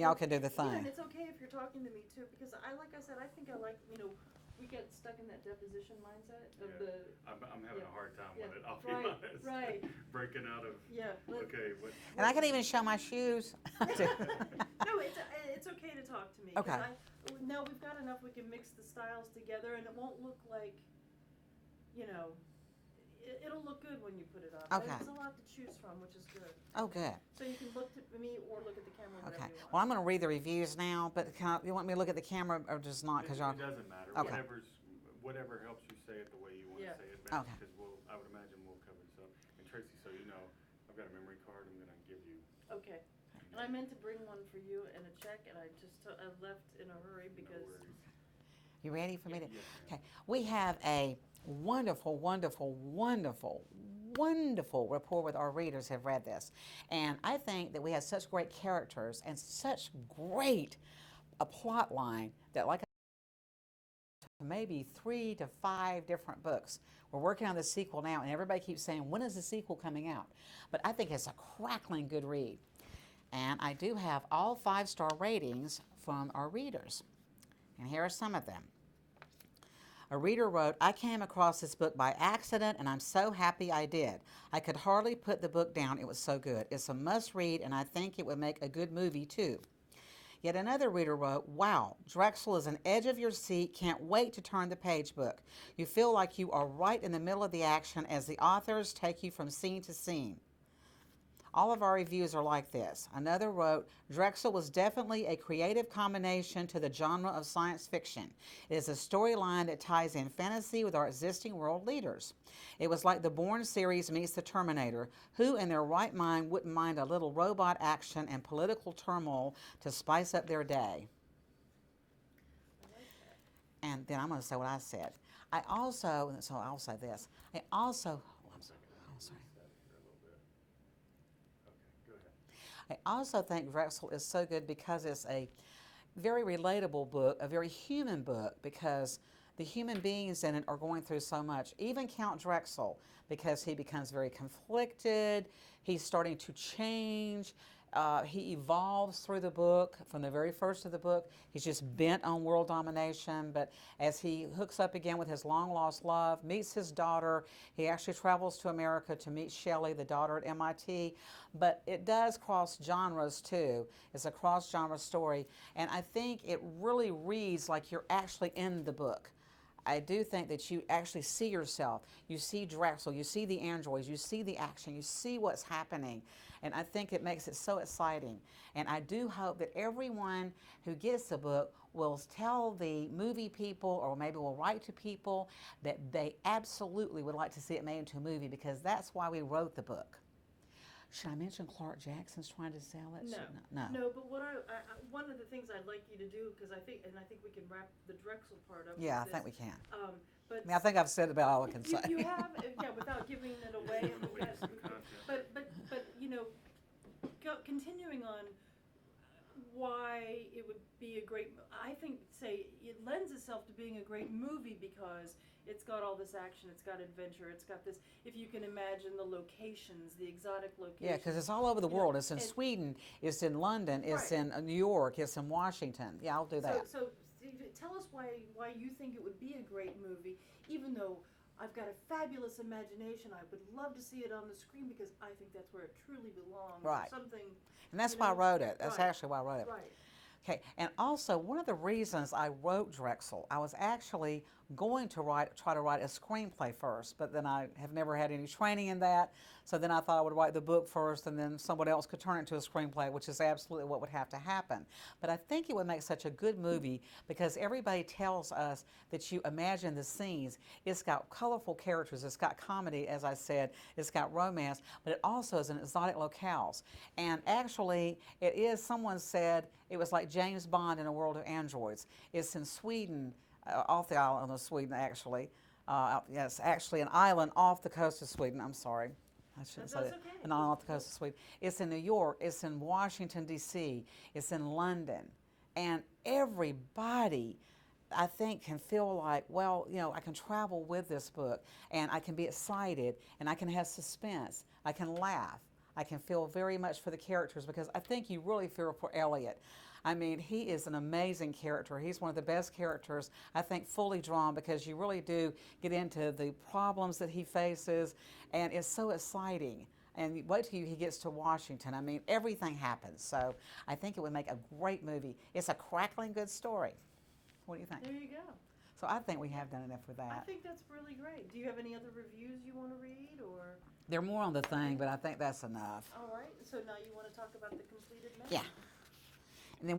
y'all can do the Yeah, and thing. it's okay if you're talking to me too, because like I said, I think I like, we get stuck in that deposition mindset of Yeah. the, I'm having yeah, a hard time yeah, with it. I'll be right, honest. right, Breaking out of yeah. okay, what? And I can even show my shoes. No, it's okay to talk to me, Okay. now we've got enough, we can mix the styles together, and it won't look like, you know, it'll look good when you put it on. Okay. There's a lot to choose from, which is good. Oh, good. So you can look at me or look at the camera, whatever Okay. you want. Well, I'm going to read the reviews now, but you want me to look at the camera or just not? Because y'all. It doesn't matter. Okay. Whatever helps you say it the way you want Yeah. to say it best. Okay. Because I would imagine we'll cover some. And Tracy, so you know, I've got a memory card. I'm gonna give you. Okay. And I meant to bring one for you and a check, and I left in a hurry because. No worries. You ready for me to? Yes, Okay. We have a wonderful, wonderful, wonderful, wonderful rapport with our readers have read this. And I think that we have such great characters and such great a plot line that, like, maybe 3 to 5 different books. We're working on the sequel now, and everybody keeps saying, when is the sequel coming out? But I think it's a crackling good read. And I do have all 5-star ratings from our readers. And here are some of them. A reader wrote, I came across this book by accident, and I'm so happy I did. I could hardly put the book down. It was so good. It's a must-read, and I think it would make a good movie, too. Yet another reader wrote, wow, Drexel is an edge of your seat. Can't wait to turn the page book. You feel like you are right in the middle of the action as the authors take you from scene to scene. All of our reviews are like this. Another wrote, Drexel was definitely a creative combination to the genre of science fiction. It is a storyline that ties in fantasy with our existing world leaders. It was like the Bourne series meets the Terminator. Who in their right mind wouldn't mind a little robot action and political turmoil to spice up their day? And then I'm going to say what I said. I'll say this. I also, oh, I'm sorry. I also think Drexel is so good because it's a very relatable book, a very human book, because the human beings in it are going through so much. Even Count Drexel, because he becomes very conflicted, he's starting to change. He evolves through the book. From the very first of the book, he's just bent on world domination. But as he hooks up again with his long-lost love, meets his daughter, he actually travels to America to meet Shelley, the daughter at MIT. But it does cross genres, too. It's a cross-genre story. And I think it really reads like you're actually in the book. I do think that you actually see yourself. You see Drexel, you see the androids, you see the action, you see what's happening. And I think it makes it so exciting. And I do hope that everyone who gets the book will tell the movie people, or maybe will write to people, that they absolutely would like to see it made into a movie, because that's why we wrote the book. Should I mention Clark Jackson's trying to sell it? No. But what one of the things I'd like you to do, because I think we can wrap the Drexel part up. Yeah, I with think this. we can. But I think I've said about all I can say. You have, yeah, without giving it away. But continuing on why it would be a great, I think, it lends itself to being a great movie because it's got all this action, it's got adventure, it's got this, if you can imagine the locations, the exotic locations. Yeah, because it's all over the world. It's in Sweden, it's in London, it's in New York, it's in Washington. Yeah, I'll do that. So tell us why you think it would be a great movie, even though I've got a fabulous imagination. I would love to see it on the screen because I think that's where it truly belongs. Right. Something. And that's why I wrote it. That's actually why I wrote it. Right. Okay, and also one of the reasons I wrote Drexel, I was actually going to try to write a screenplay first, but then I have never had any training in that, so then I thought I would write the book first and then someone else could turn it into a screenplay, which is absolutely what would have to happen. But I think it would make such a good movie because everybody tells us that you imagine the scenes. It's got colorful characters, it's got comedy, as I said, it's got romance, but it also is in exotic locales. And actually, it is, someone said, it was like James Bond in a world of androids. It's in Sweden, off the island of Sweden, actually. Yes, actually an island off the coast of Sweden. I'm sorry. I shouldn't say that. Okay. An island off the coast of Sweden. It's in New York. It's in Washington, D.C. It's in London. And everybody, I think, can feel like, well, I can travel with this book, and I can be excited, and I can have suspense. I can laugh. I can feel very much for the characters because I think you really feel for Elliot. I mean, he is an amazing character. He's one of the best characters, I think, fully drawn because you really do get into the problems that he faces, and it's so exciting. And wait till he gets to Washington. I mean, everything happens. So I think it would make a great movie. It's a crackling good story. What do you think? There you go. So I think we have done enough with I that. think that's really great. Do you have any other reviews you want to read, or? They're more on the thing, but I think that's enough. All right, so now you want to talk about the completed man? Yeah.